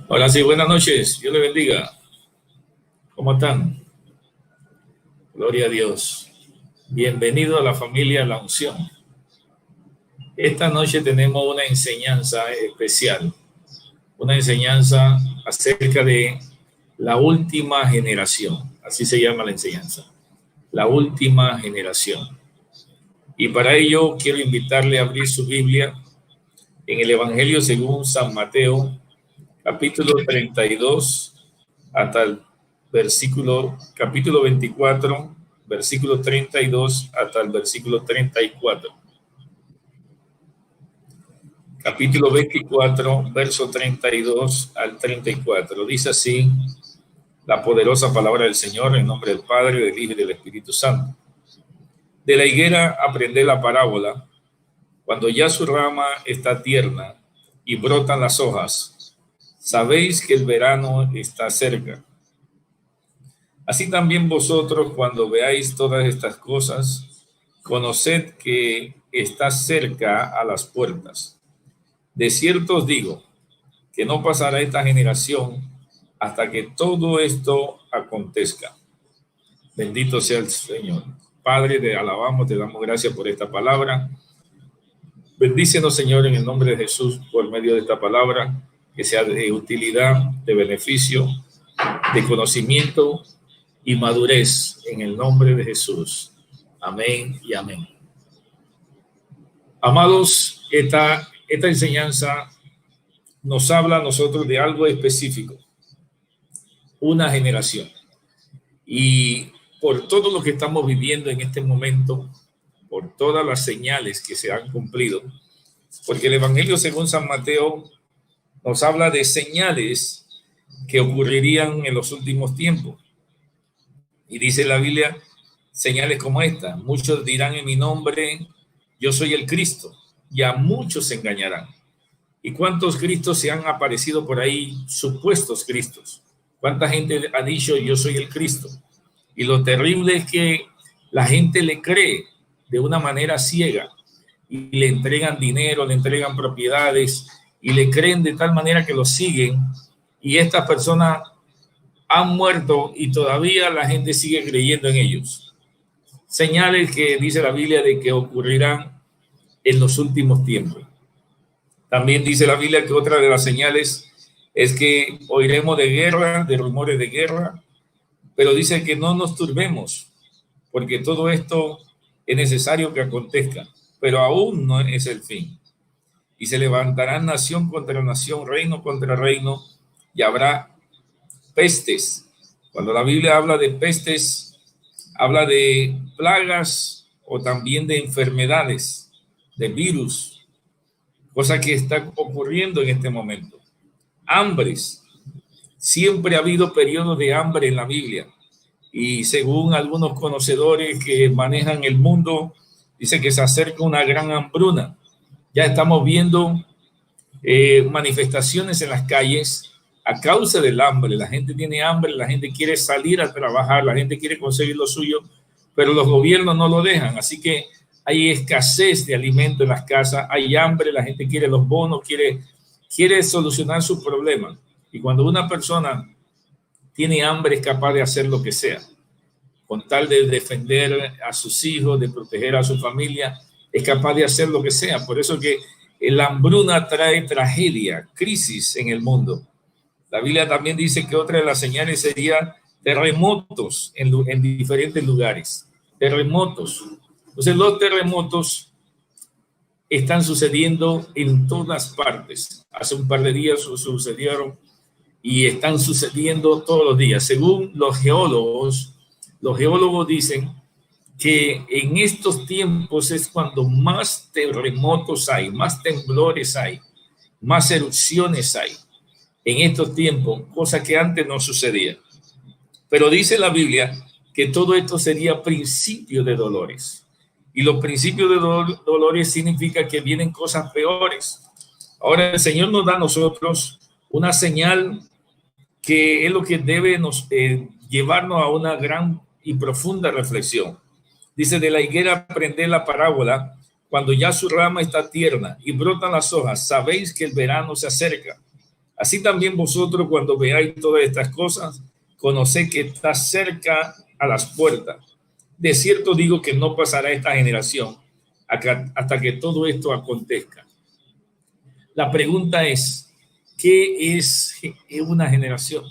Hola, sí, buenas noches. Dios le bendiga. ¿Cómo están? Gloria a Dios. Bienvenido a la familia La Unción. Esta noche tenemos una enseñanza especial, una enseñanza acerca de la última generación. Así se llama la enseñanza, la última generación. Y para ello quiero invitarle a abrir su Biblia en el Evangelio según San Mateo, capítulo 32, hasta el capítulo 24, versículo 32 hasta el versículo 34. Capítulo 24, verso 32 al 34. Dice así la poderosa palabra del Señor en nombre del Padre, del Hijo y del Espíritu Santo. De la higuera aprended la parábola. Cuando ya su rama está tierna y brotan las hojas, sabéis que el verano está cerca. Así también vosotros, cuando veáis todas estas cosas, conoced que está cerca a las puertas. De cierto os digo, que no pasará esta generación hasta que todo esto acontezca. Bendito sea el Señor. Padre, te alabamos, te damos gracias por esta palabra. Bendícenos, Señor, en el nombre de Jesús, por medio de esta palabra, que sea de utilidad, de beneficio, de conocimiento y madurez en el nombre de Jesús. Amén y amén. Amados, esta enseñanza nos habla a nosotros de algo específico, una generación. Y por todo lo que estamos viviendo en este momento, por todas las señales que se han cumplido, porque el Evangelio según San Mateo nos habla de señales que ocurrirían en los últimos tiempos. Y dice la Biblia, señales como esta: muchos dirán en mi nombre, yo soy el Cristo, y a muchos se engañarán. ¿Y cuántos Cristos se han aparecido por ahí, supuestos Cristos? ¿Cuánta gente ha dicho yo soy el Cristo? Y lo terrible es que la gente le cree de una manera ciega y le entregan dinero, le entregan propiedades y le creen de tal manera que lo siguen, y estas personas han muerto y todavía la gente sigue creyendo en ellos. Señales que dice la Biblia de que ocurrirán en los últimos tiempos. También dice la Biblia que otra de las señales es que oiremos de guerra, de rumores de guerra, pero dice que no nos turbemos, porque todo esto es necesario que acontezca, pero aún no es el fin. Y se levantarán nación contra nación, reino contra reino, y habrá pestes. Cuando la Biblia habla de pestes, habla de plagas o también de enfermedades, de virus, cosa que está ocurriendo en este momento. Hambres. Siempre ha habido periodos de hambre en la Biblia, y según algunos conocedores que manejan el mundo, dice que se acerca una gran hambruna. Ya estamos viendo manifestaciones en las calles a causa del hambre. La gente tiene hambre, la gente quiere salir a trabajar, la gente quiere conseguir lo suyo, pero los gobiernos no lo dejan. Así que hay escasez de alimento en las casas, hay hambre, la gente quiere los bonos, quiere solucionar sus problemas. Y cuando una persona tiene hambre es capaz de hacer lo que sea, con tal de defender a sus hijos, de proteger a su familia, es capaz de hacer lo que sea. Por eso que la hambruna trae tragedia, crisis en el mundo. La Biblia también dice que otra de las señales sería terremotos en diferentes lugares. Terremotos. Entonces los terremotos están sucediendo en todas partes. Hace un par de días sucedieron y están sucediendo todos los días. Según los geólogos dicen que en estos tiempos es cuando más terremotos hay, más temblores hay, más erupciones hay en estos tiempos, cosa que antes no sucedía. Pero dice la Biblia que todo esto sería principio de dolores. Y los principios de dolores significa que vienen cosas peores. Ahora el Señor nos da a nosotros una señal que es lo que debe llevarnos a una gran y profunda reflexión. Dice, de la higuera aprended la parábola, cuando ya su rama está tierna y brotan las hojas, sabéis que el verano se acerca. Así también vosotros, cuando veáis todas estas cosas, conoced que está cerca a las puertas. De cierto digo que no pasará esta generación hasta que todo esto acontezca. La pregunta es, ¿qué es una generación?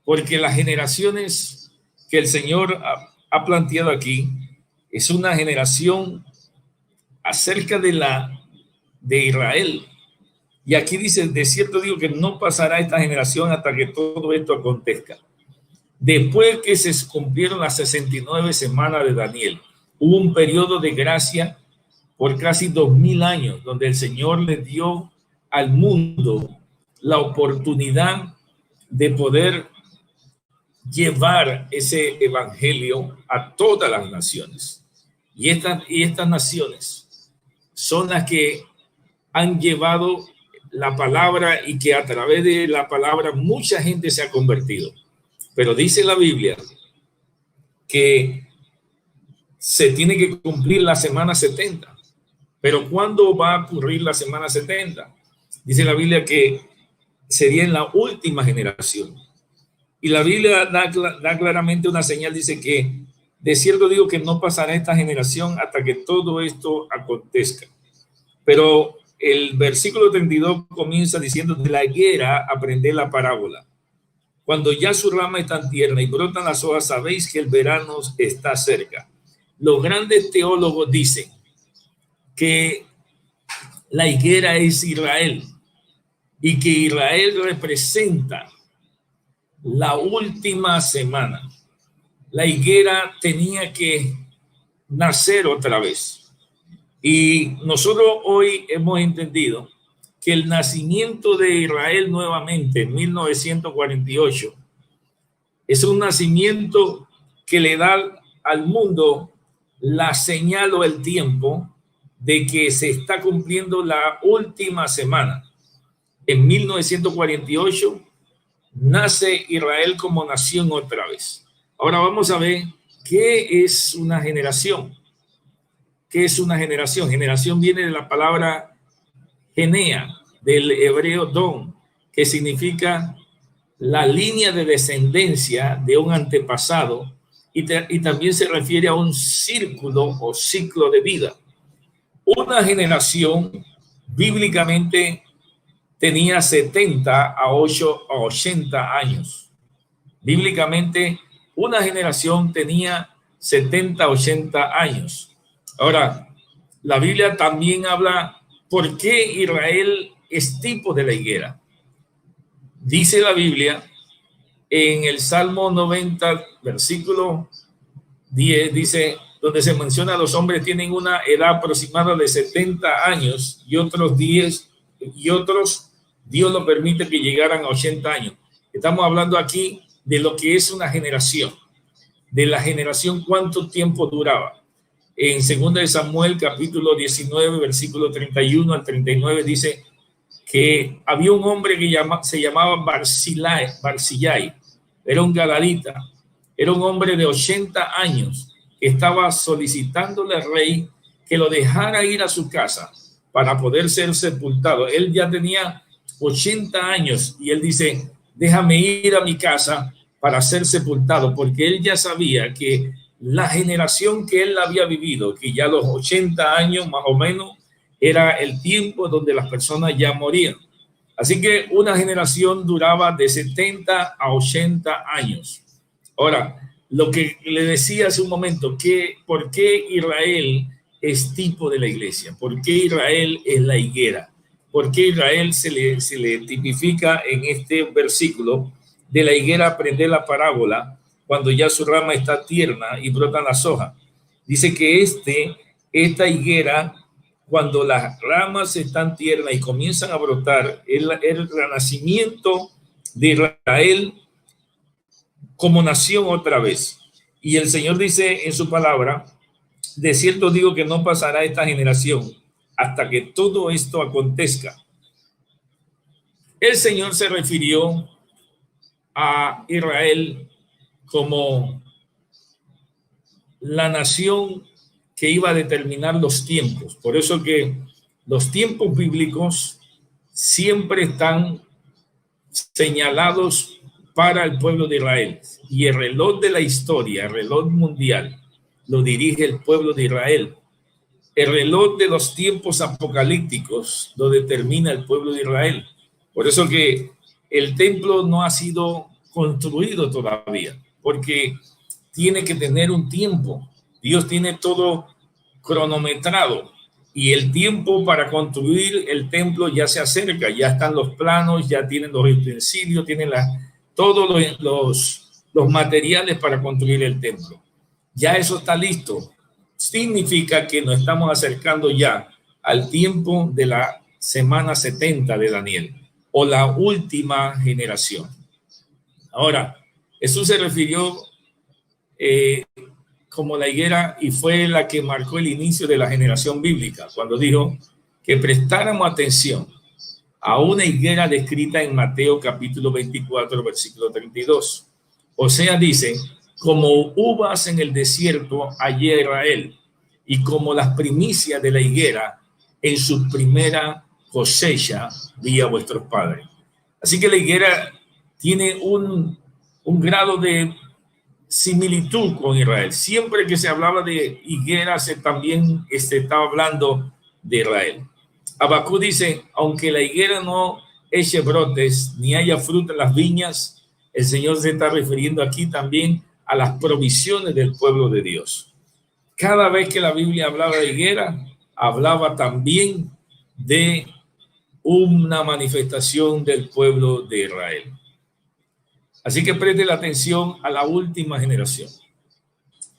Porque las generaciones que el Señor ha planteado aquí es una generación acerca de Israel. Y aquí dice, de cierto digo que no pasará esta generación hasta que todo esto acontezca. Después que se cumplieron las 69 semanas de Daniel, hubo un periodo de gracia por casi 2000 años, donde el Señor le dio al mundo la oportunidad de poder llevar ese evangelio a todas las naciones. Y estas naciones son las que han llevado la palabra y que a través de la palabra mucha gente se ha convertido. Pero dice la Biblia que se tiene que cumplir la semana 70. Pero ¿cuándo va a ocurrir la semana 70? Dice la Biblia que sería en la última generación. Y la Biblia da claramente una señal, dice que de cierto digo que no pasará esta generación hasta que todo esto acontezca. Pero el versículo 32 comienza diciendo: de la higuera aprended la parábola. Cuando ya su rama está tierna y brotan las hojas, sabéis que el verano está cerca. Los grandes teólogos dicen que la higuera es Israel y que Israel representa la última semana. La higuera tenía que nacer otra vez. Y nosotros hoy hemos entendido que el nacimiento de Israel nuevamente en 1948 es un nacimiento que le da al mundo la señal o el tiempo de que se está cumpliendo la última semana. En 1948 nace Israel como nación otra vez. Ahora vamos a ver qué es una generación. ¿Qué es una generación? Generación viene de la palabra genea, del hebreo don, que significa la línea de descendencia de un antepasado y también se refiere a un círculo o ciclo de vida. Una generación bíblicamente tenía 70 a 80 años. Bíblicamente, una generación tenía 70, 80 años. Ahora, la Biblia también habla por qué Israel es tipo de la higuera. Dice la Biblia en el Salmo 90, versículo 10, dice, donde se menciona los hombres tienen una edad aproximada de 70 años y otros Dios lo permite que llegaran a 80 años. Estamos hablando aquí de lo que es una generación, de la generación, cuánto tiempo duraba. En 2 Samuel capítulo 19, versículo 31 al 39 dice que había un hombre que se llamaba Barzillai, era un galadita, era un hombre de 80 años que estaba solicitándole al rey que lo dejara ir a su casa para poder ser sepultado. Él ya tenía 80 años y él dice, déjame ir a mi casa para ser sepultado, porque él ya sabía que la generación que él había vivido, que ya los 80 años más o menos, era el tiempo donde las personas ya morían. Así que una generación duraba de 70 a 80 años. Ahora, lo que le decía hace un momento, ¿por qué Israel es tipo de la iglesia? ¿Por qué Israel es la higuera? ¿Por qué Israel se le tipifica en este versículo de la higuera aprender la parábola cuando ya su rama está tierna y brotan las hojas? Dice que esta higuera, cuando las ramas están tiernas y comienzan a brotar, el renacimiento de Israel como nación otra vez. Y el Señor dice en su palabra, de cierto digo que no pasará esta generación hasta que todo esto acontezca. El Señor se refirió a Israel como la nación que iba a determinar los tiempos. Por eso que los tiempos bíblicos siempre están señalados para el pueblo de Israel. Y el reloj de la historia, el reloj mundial, lo dirige el pueblo de Israel. El reloj de los tiempos apocalípticos lo determina el pueblo de Israel. Por eso que el templo no ha sido construido todavía, porque tiene que tener un tiempo. Dios tiene todo cronometrado y el tiempo para construir el templo ya se acerca, ya están los planos, ya tienen los utensilios, tienen todos los materiales para construir el templo. Ya eso está listo. Significa que nos estamos acercando ya al tiempo de la semana 70 de Daniel, o la última generación. Ahora, Jesús se refirió como la higuera y fue la que marcó el inicio de la generación bíblica, cuando dijo que prestáramos atención a una higuera descrita en Mateo capítulo 24, versículo 32. O sea, dice, como uvas en el desierto hallé a Israel, y como las primicias de la higuera en su primera cosecha vi a vuestros padres. Así que la higuera tiene un grado de similitud con Israel. Siempre que se hablaba de higuera, también estaba hablando de Israel. Habacuc dice, aunque la higuera no eche brotes, ni haya fruta en las viñas, el Señor se está refiriendo aquí también a las provisiones del pueblo de Dios. Cada vez que la Biblia hablaba de higuera, hablaba también de una manifestación del pueblo de Israel. Así que preste la atención a la última generación.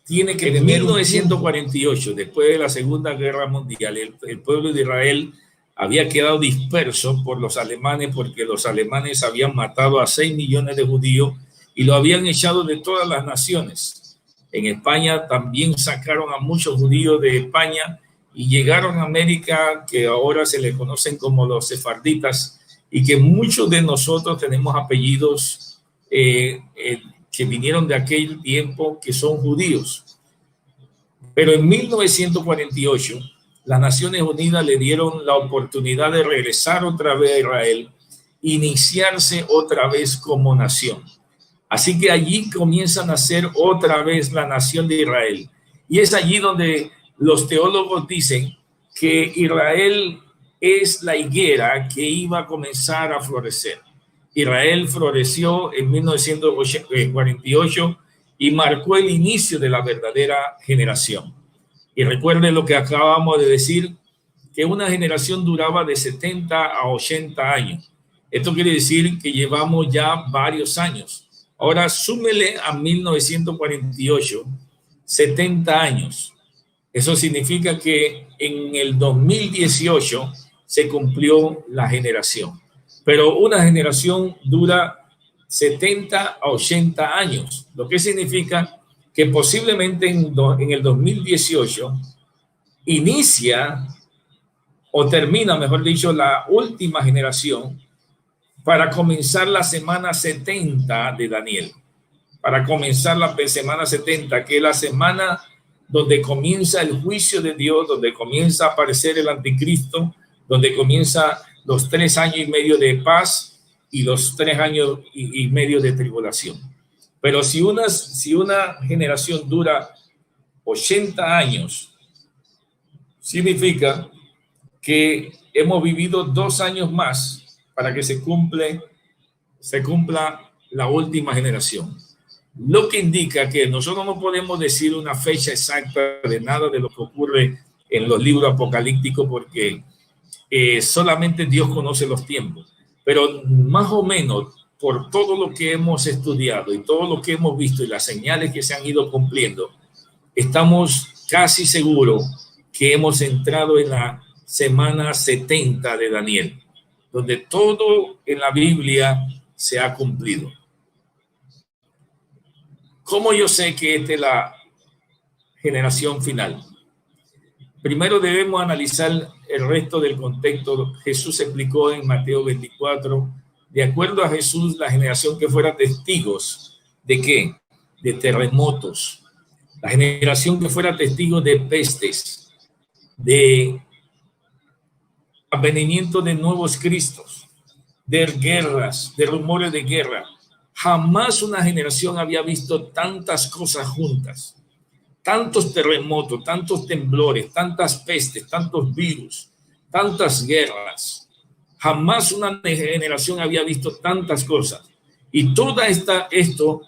Tiene que en 1948, después de la Segunda Guerra Mundial, el pueblo de Israel había quedado disperso por los alemanes, porque los alemanes habían matado a 6 millones de judíos y lo habían echado de todas las naciones. En España también sacaron a muchos judíos de España y llegaron a América, que ahora se les conocen como los sefarditas, y que muchos de nosotros tenemos apellidos que vinieron de aquel tiempo, que son judíos. Pero en 1948 las Naciones Unidas le dieron la oportunidad de regresar otra vez a Israel, iniciarse otra vez como nación. Así que allí comienza a nacer otra vez la nación de Israel. Y es allí donde los teólogos dicen que Israel es la higuera que iba a comenzar a florecer. Israel floreció en 1948 y marcó el inicio de la verdadera generación. Y recuerden lo que acabamos de decir, que una generación duraba de 70 a 80 años. Esto quiere decir que llevamos ya varios años. Ahora súmele a 1948, 70 años. Eso significa que en el 2018 se cumplió la generación. Pero una generación dura 70 a 80 años, lo que significa que posiblemente en el 2018 inicia o termina, mejor dicho, la última generación para comenzar la semana 70 de Daniel. Para comenzar la semana 70, que es la semana donde comienza el juicio de Dios, donde comienza a aparecer el anticristo, donde comienza los 3 años y medio de paz y los 3 años y medio de tribulación. Pero si una generación dura 80 años, significa que hemos vivido 2 años más para que se cumpla la última generación. Lo que indica que nosotros no podemos decir una fecha exacta de nada de lo que ocurre en los libros apocalípticos, porque solamente Dios conoce los tiempos, pero más o menos por todo lo que hemos estudiado y todo lo que hemos visto y las señales que se han ido cumpliendo, estamos casi seguros que hemos entrado en la semana 70 de Daniel, donde todo en la Biblia se ha cumplido. ¿Cómo yo sé que esta es la generación final? Primero debemos analizar el resto del contexto. Jesús explicó en Mateo 24, de acuerdo a Jesús, la generación que fuera testigos ¿de qué? De terremotos. La generación que fuera testigo de pestes, de advenimiento de nuevos cristos, de guerras, de rumores de guerra. Jamás una generación había visto tantas cosas juntas, tantos terremotos, tantos temblores, tantas pestes, tantos virus, tantas guerras. Jamás una generación había visto tantas cosas. Y esto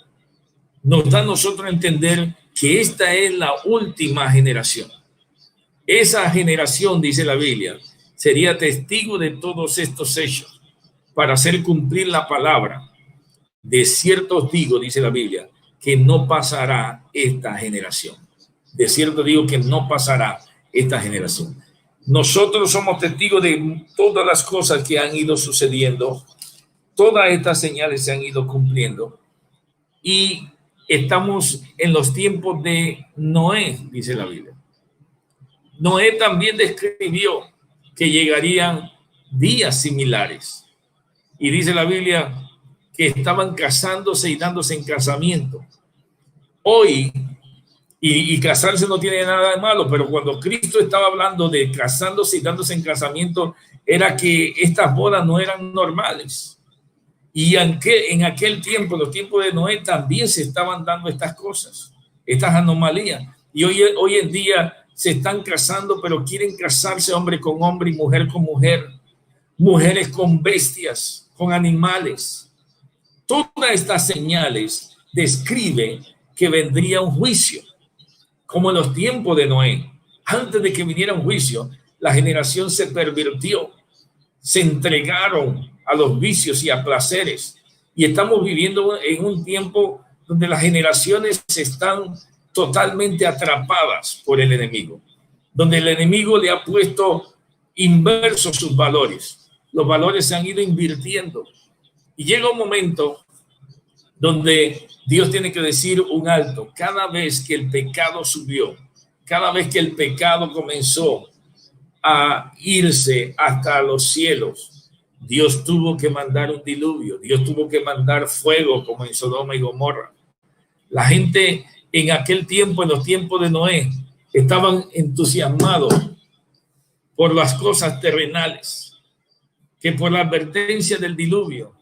nos da a nosotros a entender que esta es la última generación. Esa generación, dice la Biblia, sería testigo de todos estos hechos para hacer cumplir la palabra. De cierto os digo, dice la Biblia, que no pasará esta generación. De cierto digo que no pasará esta generación. Nosotros somos testigos de todas las cosas que han ido sucediendo. Todas estas señales se han ido cumpliendo. Y estamos en los tiempos de Noé, dice la Biblia. Noé también describió que llegarían días similares. Y dice la Biblia que estaban casándose y dándose en casamiento. Hoy, y casarse no tiene nada de malo, pero cuando Cristo estaba hablando de casándose y dándose en casamiento, era que estas bodas no eran normales. Y en aquel tiempo, en los tiempos de Noé, también se estaban dando estas cosas, estas anomalías. Y hoy en día se están casando, pero quieren casarse hombre con hombre y mujer con mujer, mujeres con bestias, con animales. Todas estas señales describen que vendría un juicio, como en los tiempos de Noé. Antes de que viniera un juicio, la generación se pervirtió, se entregaron a los vicios y a placeres. Y estamos viviendo en un tiempo donde las generaciones están totalmente atrapadas por el enemigo, donde el enemigo le ha puesto inversos sus valores. Los valores se han ido invirtiendo. Y llega un momento donde Dios tiene que decir un alto. Cada vez que el pecado subió, cada vez que el pecado comenzó a irse hasta los cielos, Dios tuvo que mandar un diluvio. Dios tuvo que mandar fuego como en Sodoma y Gomorra. La gente en aquel tiempo, en los tiempos de Noé, estaban entusiasmados por las cosas terrenales que por la advertencia del diluvio.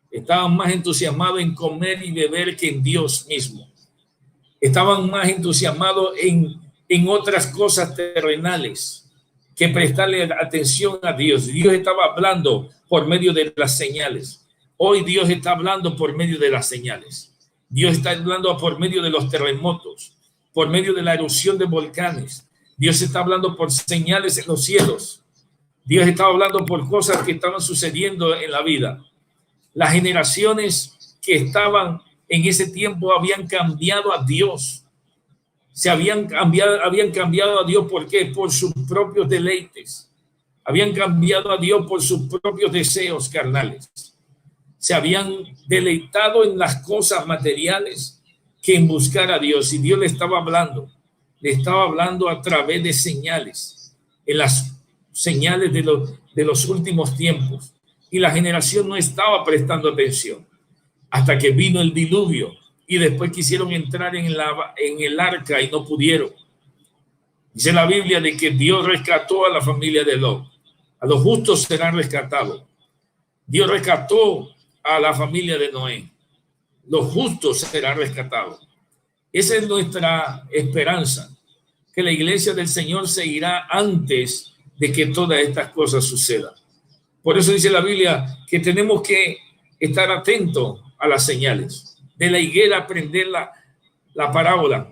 Estaban más entusiasmados en comer y beber que en Dios mismo. Estaban más entusiasmados en otras cosas terrenales que prestarle atención a Dios. Dios estaba hablando por medio de las señales. Hoy Dios está hablando por medio de las señales. Dios está hablando por medio de los terremotos, por medio de la erupción de volcanes. Dios está hablando por señales en los cielos. Dios estaba hablando por cosas que estaban sucediendo en la vida. Las generaciones que estaban en ese tiempo habían cambiado a Dios. Habían cambiado a Dios. ¿Por qué? Por sus propios deleites. Habían cambiado a Dios por sus propios deseos carnales. Se habían deleitado en las cosas materiales que en buscar a Dios. Y Dios le estaba hablando a través de señales, en las señales de los últimos tiempos. Y la generación no estaba prestando atención hasta que vino el diluvio y después quisieron entrar en el arca y no pudieron. Dice la Biblia de que Dios rescató a la familia de Lot. A los justos serán rescatados. Dios rescató a la familia de Noé. Los justos serán rescatados. Esa es nuestra esperanza, que la iglesia del Señor se irá antes de que todas estas cosas sucedan. Por eso dice la Biblia que tenemos que estar atentos a las señales. De la higuera aprender la parábola.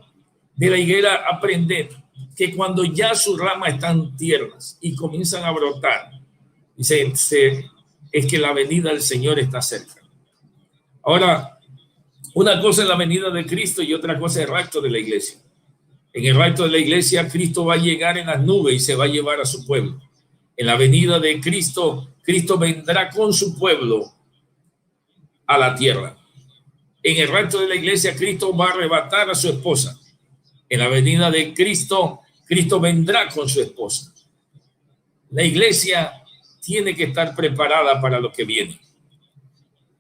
De la higuera aprender que cuando ya sus ramas están tiernas y comienzan a brotar, dice, es que la venida del Señor está cerca. Ahora, una cosa es la venida de Cristo y otra cosa es el rapto de la iglesia. En el rapto de la iglesia, Cristo va a llegar en las nubes y se va a llevar a su pueblo. En la venida de Cristo, Cristo vendrá con su pueblo a la tierra. En el rapto de la iglesia, Cristo va a arrebatar a su esposa. En la venida de Cristo, Cristo vendrá con su esposa. La iglesia tiene que estar preparada para lo que viene.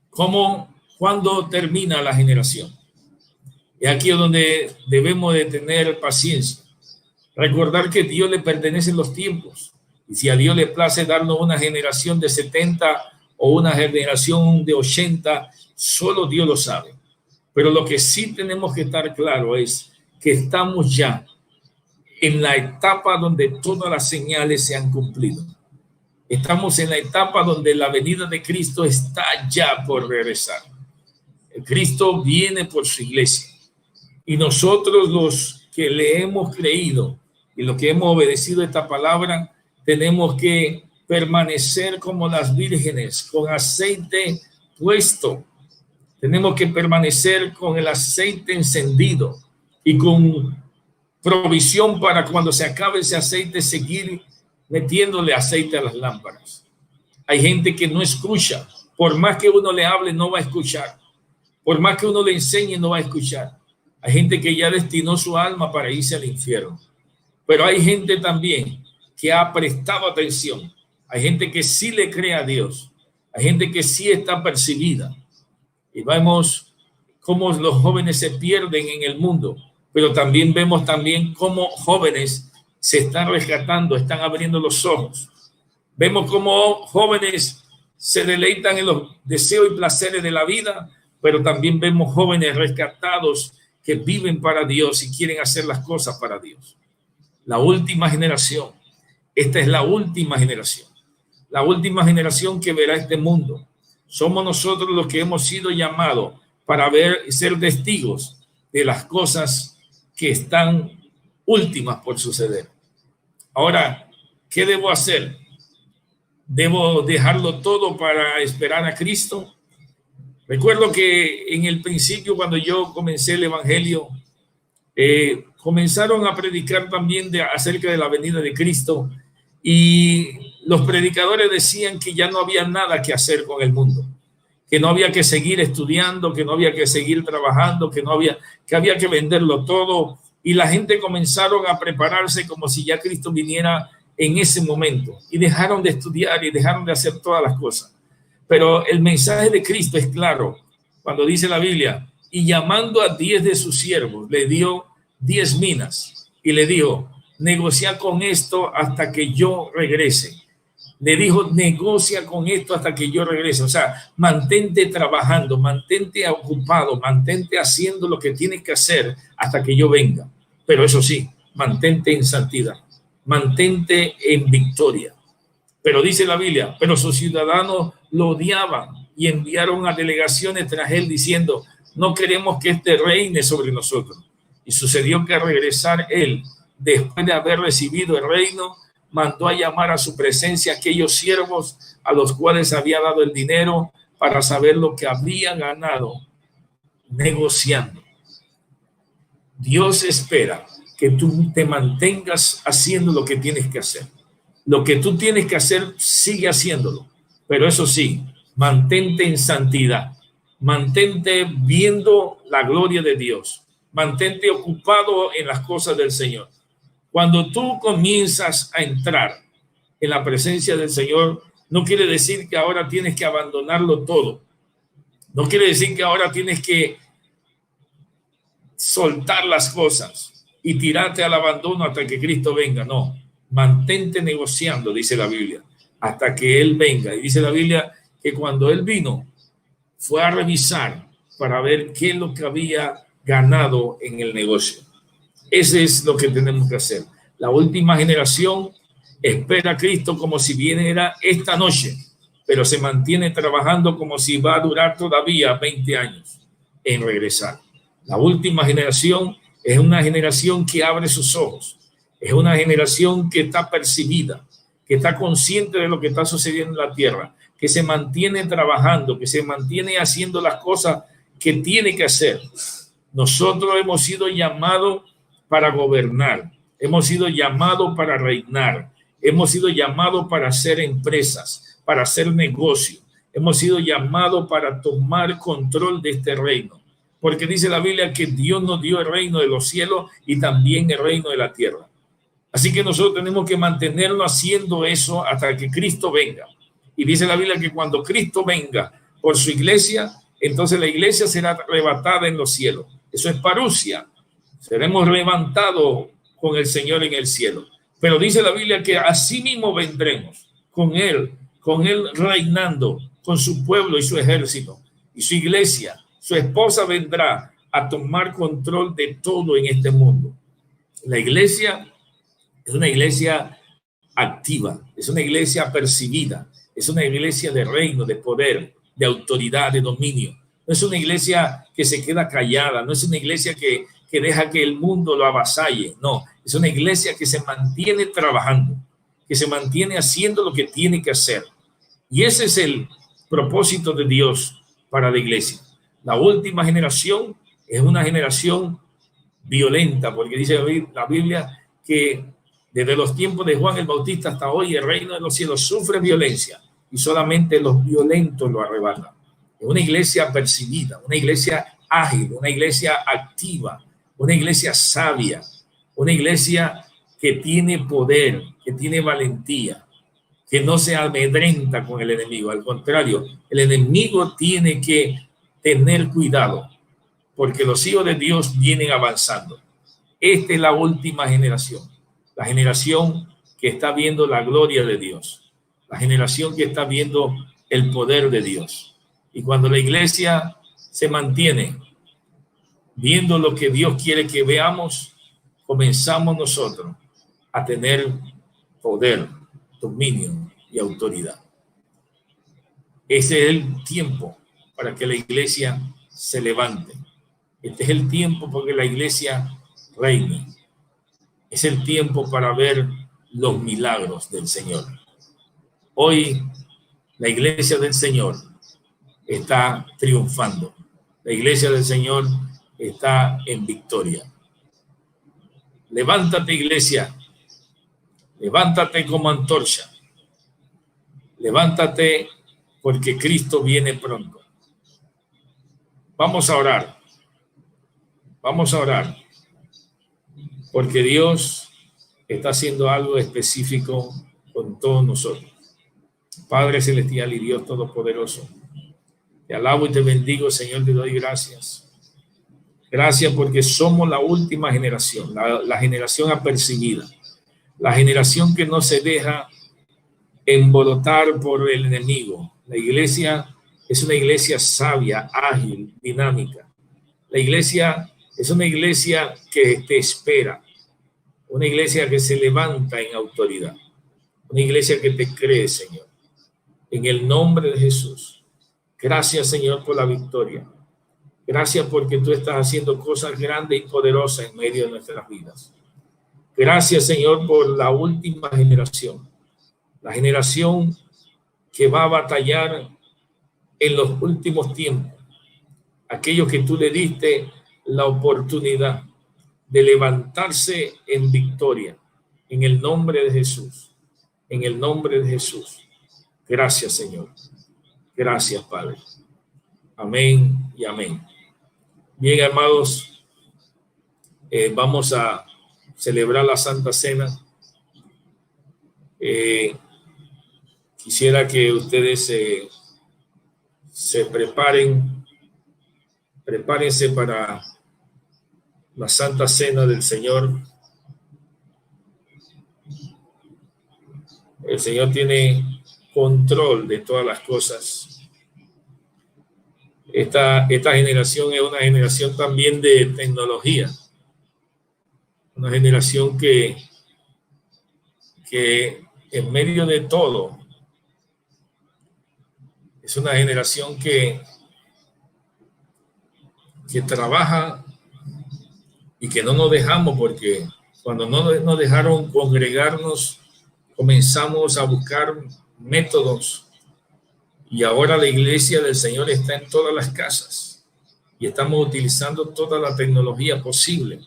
Como cuando termina la generación. Y aquí es donde debemos de tener paciencia. Recordar que a Dios le pertenecen los tiempos. Y si a Dios le place darnos una generación de 70 o una generación de 80, solo Dios lo sabe. Pero lo que sí tenemos que estar claro es que estamos ya en la etapa donde todas las señales se han cumplido. Estamos en la etapa donde la venida de Cristo está ya por regresar. Cristo viene por su iglesia. Y nosotros, los que le hemos creído y los que hemos obedecido esta palabra, tenemos que permanecer como las vírgenes, con aceite puesto. Tenemos que permanecer con el aceite encendido y con provisión para cuando se acabe ese aceite seguir metiéndole aceite a las lámparas. Hay gente que no escucha. Por más que uno le hable, no va a escuchar. Por más que uno le enseñe, no va a escuchar. Hay gente que ya destinó su alma para irse al infierno. Pero hay gente también que ha prestado atención. Hay gente que sí le cree a Dios. Hay gente que sí está percibida. Y vemos cómo los jóvenes se pierden en el mundo. Pero también vemos cómo jóvenes se están rescatando, están abriendo los ojos. Vemos cómo jóvenes se deleitan en los deseos y placeres de la vida, pero también vemos jóvenes rescatados que viven para Dios y quieren hacer las cosas para Dios. La última generación, esta es la última generación que verá este mundo. Somos nosotros los que hemos sido llamados para ser testigos de las cosas que están últimas por suceder. Ahora, ¿qué debo hacer? ¿Debo dejarlo todo para esperar a Cristo? Recuerdo que en el principio, cuando yo comencé el evangelio, comenzaron a predicar también acerca de la venida de Cristo, y los predicadores decían que ya no había nada que hacer con el mundo, que no había que seguir estudiando, que no había que seguir trabajando, que había que venderlo todo. Y la gente comenzaron a prepararse como si ya Cristo viniera en ese momento, y dejaron de estudiar y dejaron de hacer todas las cosas. Pero el mensaje de Cristo es claro cuando dice la Biblia: y llamando a 10 de sus siervos, le dio 10 minas y le dijo: negocia con esto hasta que yo regrese. Le dijo: negocia con esto hasta que yo regrese. O sea, mantente trabajando, mantente ocupado, mantente haciendo lo que tienes que hacer hasta que yo venga. Pero eso sí, mantente en santidad, mantente en victoria. Pero dice la Biblia, pero sus ciudadanos lo odiaban y enviaron a delegaciones tras él diciendo: no queremos que este reine sobre nosotros. Y sucedió que al regresar él, después de haber recibido el reino, mandó a llamar a su presencia a aquellos siervos a los cuales había dado el dinero para saber lo que habían ganado negociando. Dios espera que tú te mantengas haciendo lo que tienes que hacer. Lo que tú tienes que hacer, sigue haciéndolo. Pero eso sí, mantente en santidad. Mantente viendo la gloria de Dios. Mantente ocupado en las cosas del Señor. Cuando tú comienzas a entrar en la presencia del Señor, no quiere decir que ahora tienes que abandonarlo todo. No quiere decir que ahora tienes que soltar las cosas y tirarte al abandono hasta que Cristo venga. No, mantente negociando, dice la Biblia, hasta que Él venga. Y dice la Biblia que cuando Él vino, fue a revisar para ver qué es lo que había ganado en el negocio. Ese es lo que tenemos que hacer. La última generación espera a Cristo como si viniera esta noche, pero se mantiene trabajando como si va a durar todavía 20 años en regresar. La última generación es una generación que abre sus ojos, es una generación que está percibida, que está consciente de lo que está sucediendo en la tierra, que se mantiene trabajando, que se mantiene haciendo las cosas que tiene que hacer. Nosotros hemos sido llamados para gobernar, hemos sido llamados para reinar, hemos sido llamados para hacer empresas, para hacer negocios, hemos sido llamados para tomar control de este reino, porque dice la Biblia que Dios nos dio el reino de los cielos y también el reino de la tierra. Así que nosotros tenemos que mantenerlo haciendo eso hasta que Cristo venga. Y dice la Biblia que cuando Cristo venga por su iglesia, entonces la iglesia será arrebatada en los cielos. Eso es parusia. Seremos levantados con el Señor en el cielo. Pero dice la Biblia que así mismo vendremos con Él reinando con su pueblo y su ejército y su iglesia. Su esposa vendrá a tomar control de todo en este mundo. La iglesia es una iglesia activa, es una iglesia percibida, es una iglesia de reino, de poder, de autoridad, de dominio. No es una iglesia que se queda callada, no es una iglesia que deja que el mundo lo avasalle, no, es una iglesia que se mantiene trabajando, que se mantiene haciendo lo que tiene que hacer. Y ese es el propósito de Dios para la iglesia. La última generación es una generación violenta, porque dice la Biblia que desde los tiempos de Juan el Bautista hasta hoy el reino de los cielos sufre violencia y solamente los violentos lo arrebatan. Es una iglesia percibida, una iglesia ágil, una iglesia activa, una iglesia sabia, una iglesia que tiene poder, que tiene valentía, que no se amedrenta con el enemigo. Al contrario, el enemigo tiene que tener cuidado porque los hijos de Dios vienen avanzando. Esta es la última generación, la generación que está viendo la gloria de Dios, la generación que está viendo el poder de Dios. Y cuando la iglesia se mantiene viendo lo que Dios quiere que veamos, comenzamos nosotros a tener poder, dominio y autoridad. Ese es el tiempo para que la iglesia se levante. Este es el tiempo porque la iglesia reine. Es el tiempo para ver los milagros del Señor. Hoy la iglesia del Señor está triunfando. La iglesia del Señor está en victoria. Levántate, iglesia. Levántate como antorcha. Levántate porque Cristo viene pronto. Vamos a orar. Vamos a orar. Porque Dios está haciendo algo específico con todos nosotros. Padre celestial y Dios todopoderoso, te alabo y te bendigo, Señor, te doy gracias. Gracias porque somos la última generación, la generación apercibida, la generación que no se deja embolotar por el enemigo. La iglesia es una iglesia sabia, ágil, dinámica. La iglesia es una iglesia que te espera, una iglesia que se levanta en autoridad, una iglesia que te cree, Señor. En el nombre de Jesús. Gracias, Señor, por la victoria. Gracias porque tú estás haciendo cosas grandes y poderosas en medio de nuestras vidas. Gracias, Señor, por la última generación. La generación que va a batallar en los últimos tiempos. Aquellos que tú le diste la oportunidad de levantarse en victoria. En el nombre de Jesús. En el nombre de Jesús. Gracias, Señor. Gracias, Padre. Amén y amén. Bien, amados, vamos a celebrar la Santa Cena. Quisiera que ustedes se prepárense para la Santa Cena del Señor. El Señor tiene control de todas las cosas. Esta generación es una generación también de tecnología, una generación que en medio de todo es una generación que trabaja y que no nos dejamos, porque cuando no nos dejaron congregarnos comenzamos a buscar métodos. Y ahora la iglesia del Señor está en todas las casas y estamos utilizando toda la tecnología posible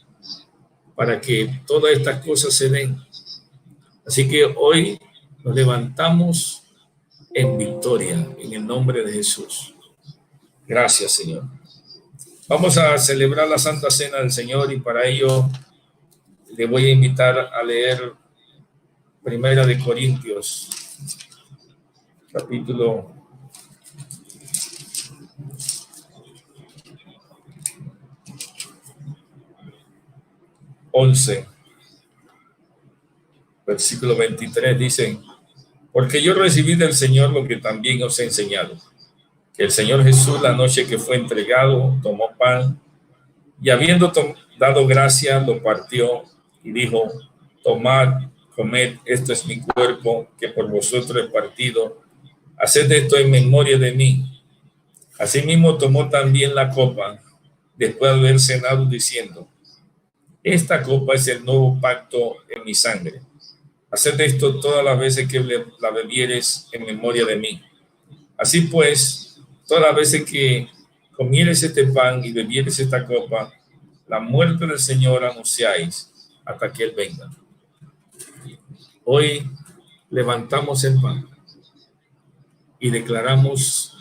para que todas estas cosas se den. Así que hoy nos levantamos en victoria en el nombre de Jesús. Gracias, Señor. Vamos a celebrar la Santa Cena del Señor y para ello le voy a invitar a leer Primera de Corintios, capítulo 11, versículo 23, dice: Porque yo recibí del Señor lo que también os he enseñado, que el Señor Jesús, la noche que fue entregado, tomó pan y habiendo dado gracia, lo partió y dijo: tomad, comed, esto es mi cuerpo que por vosotros he partido, haced esto en memoria de mí. Asimismo tomó también la copa después de haber cenado, diciendo: esta copa es el nuevo pacto en mi sangre. Haced esto todas las veces que la bebieres en memoria de mí. Así pues, todas las veces que comieres este pan y bebieres esta copa, la muerte del Señor anunciáis hasta que Él venga. Hoy levantamos el pan y declaramos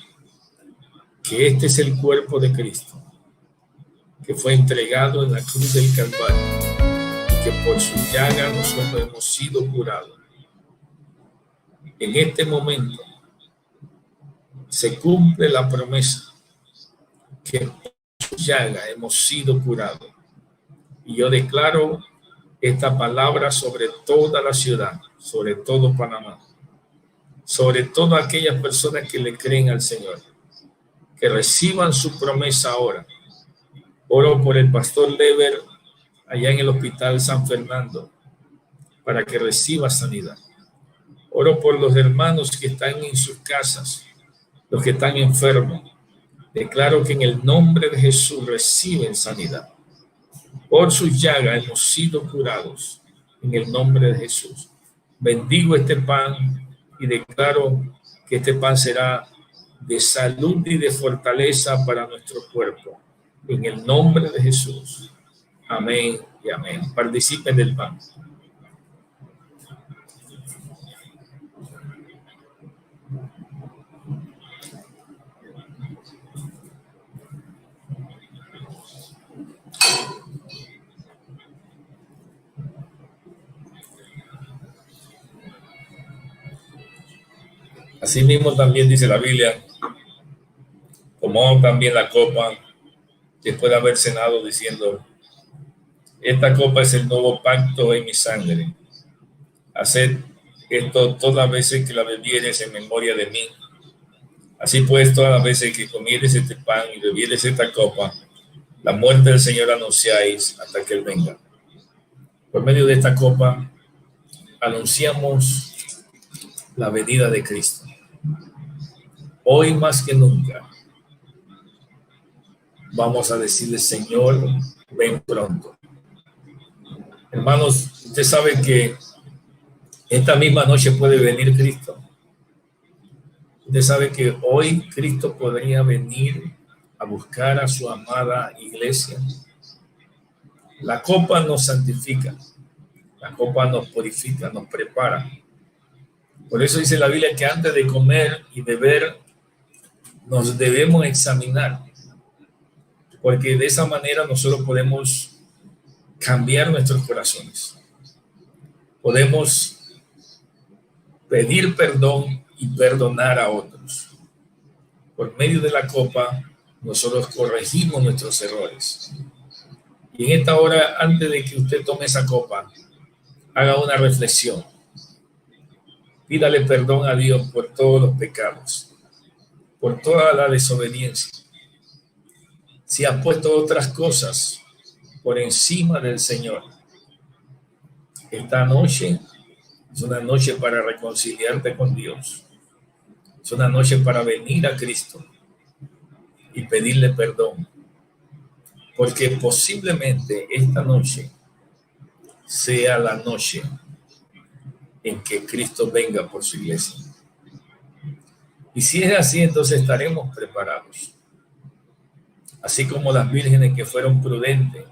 que este es el cuerpo de Cristo, que fue entregado en la cruz del Calvario y que por su llaga nosotros hemos sido curados. En este momento se cumple la promesa que por su llaga hemos sido curados. Y yo declaro esta palabra sobre toda la ciudad, sobre todo Panamá, sobre todas aquellas personas que le creen al Señor, que reciban su promesa ahora. Oro por el pastor Lever allá en el Hospital San Fernando para que reciba sanidad. Oro por los hermanos que están en sus casas, los que están enfermos. Declaro que en el nombre de Jesús reciben sanidad. Por sus llagas hemos sido curados en el nombre de Jesús. Bendigo este pan y declaro que este pan será de salud y de fortaleza para nuestro cuerpo. En el nombre de Jesús. Amén y amén. Participen del pan. Asimismo también dice la Biblia, tomó también la copa después de haber cenado, diciendo: esta copa es el nuevo pacto en mi sangre. Haced esto todas las veces que la bebieres en memoria de mí. Así pues, todas las veces que comieres este pan y bebieres esta copa, la muerte del Señor anunciáis hasta que Él venga. Por medio de esta copa anunciamos la venida de Cristo. Hoy más que nunca vamos a decirle: Señor, ven pronto. Hermanos, usted sabe que esta misma noche puede venir Cristo. Usted sabe que hoy Cristo podría venir a buscar a su amada iglesia. La copa nos santifica, la copa nos purifica, nos prepara. Por eso dice la Biblia que antes de comer y beber nos debemos examinar, porque de esa manera nosotros podemos cambiar nuestros corazones. Podemos pedir perdón y perdonar a otros. Por medio de la copa nosotros corregimos nuestros errores. Y en esta hora, antes de que usted tome esa copa, haga una reflexión. Pídale perdón a Dios por todos los pecados, por toda la desobediencia. Si has puesto otras cosas por encima del Señor, esta noche es una noche para reconciliarte con Dios. Es una noche para venir a Cristo y pedirle perdón. Porque posiblemente esta noche sea la noche en que Cristo venga por su iglesia. Y si es así, entonces estaremos preparados. Así como las vírgenes que fueron prudentes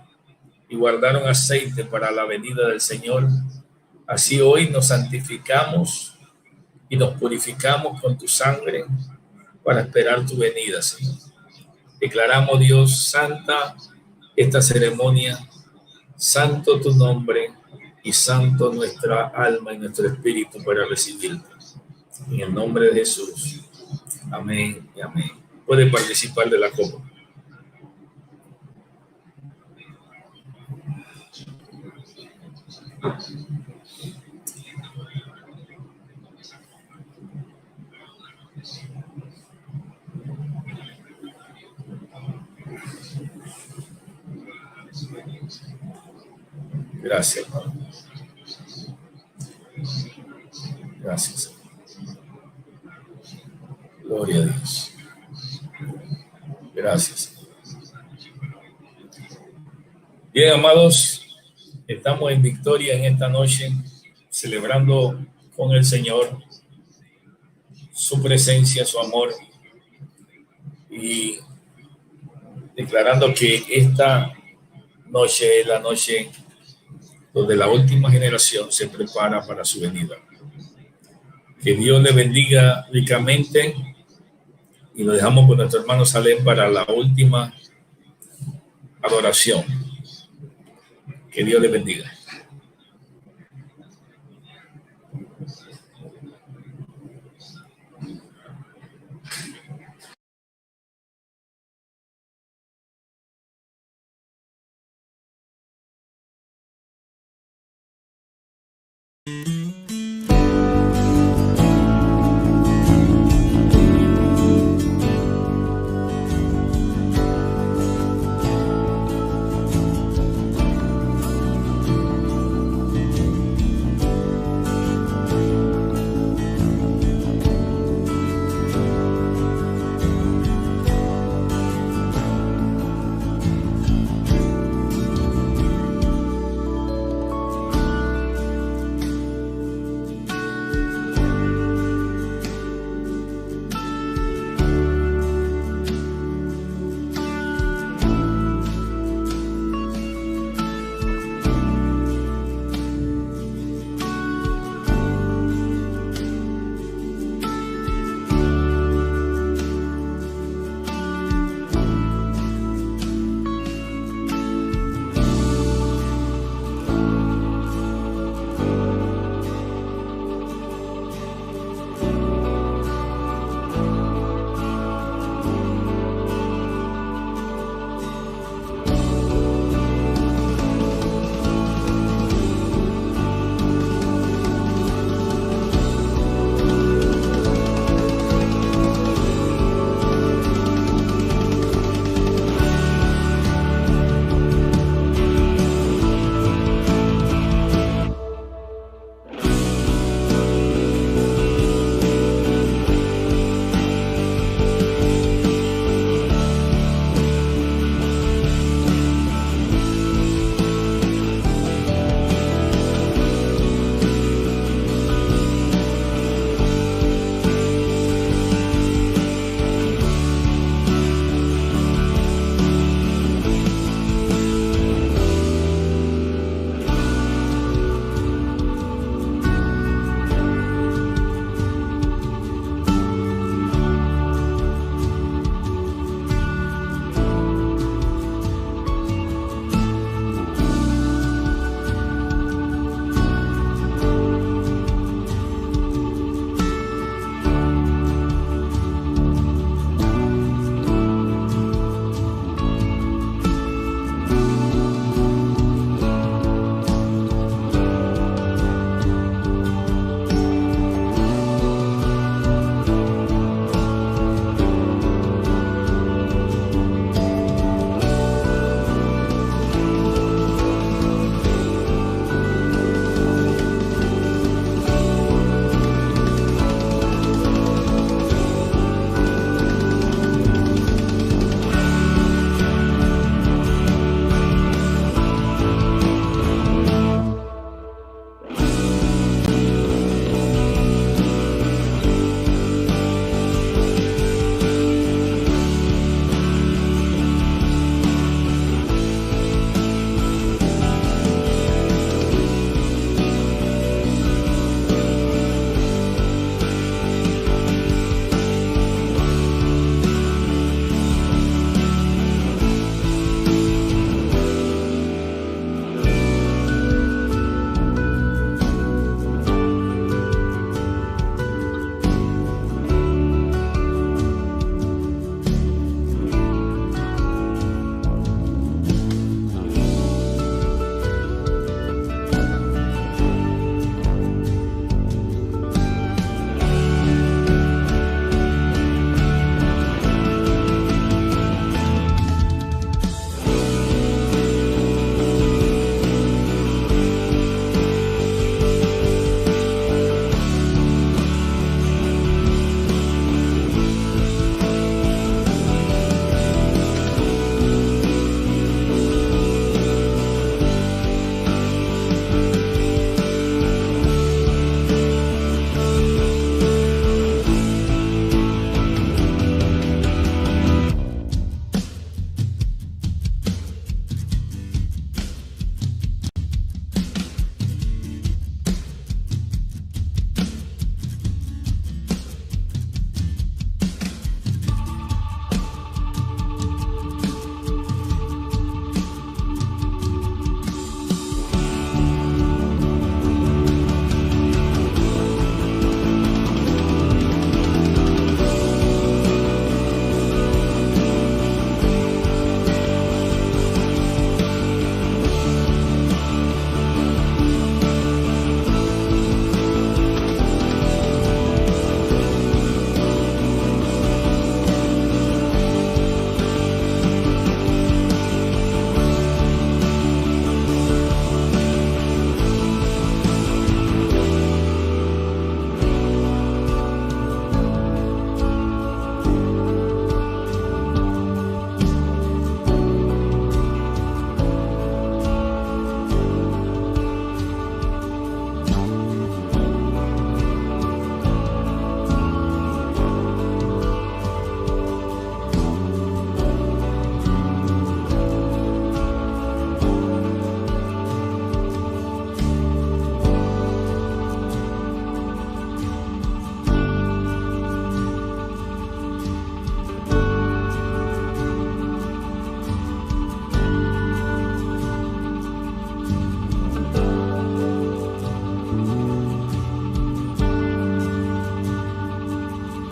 y guardaron aceite para la venida del Señor, así hoy nos santificamos y nos purificamos con tu sangre para esperar tu venida, Señor. Declaramos, Dios, santa esta ceremonia, santo tu nombre y santo nuestra alma y nuestro espíritu para recibirte. En el nombre de Jesús. Amén y amén. Puede participar de la copa. Gracias, hermano. Gracias. Gloria a Dios. Gracias. Bien, amados, estamos en victoria en esta noche, celebrando con el Señor su presencia, su amor, y declarando que esta noche es la noche donde la última generación se prepara para su venida. Que Dios le bendiga ricamente, y lo dejamos con nuestro hermano Salem para la última adoración. Que Dios le bendiga.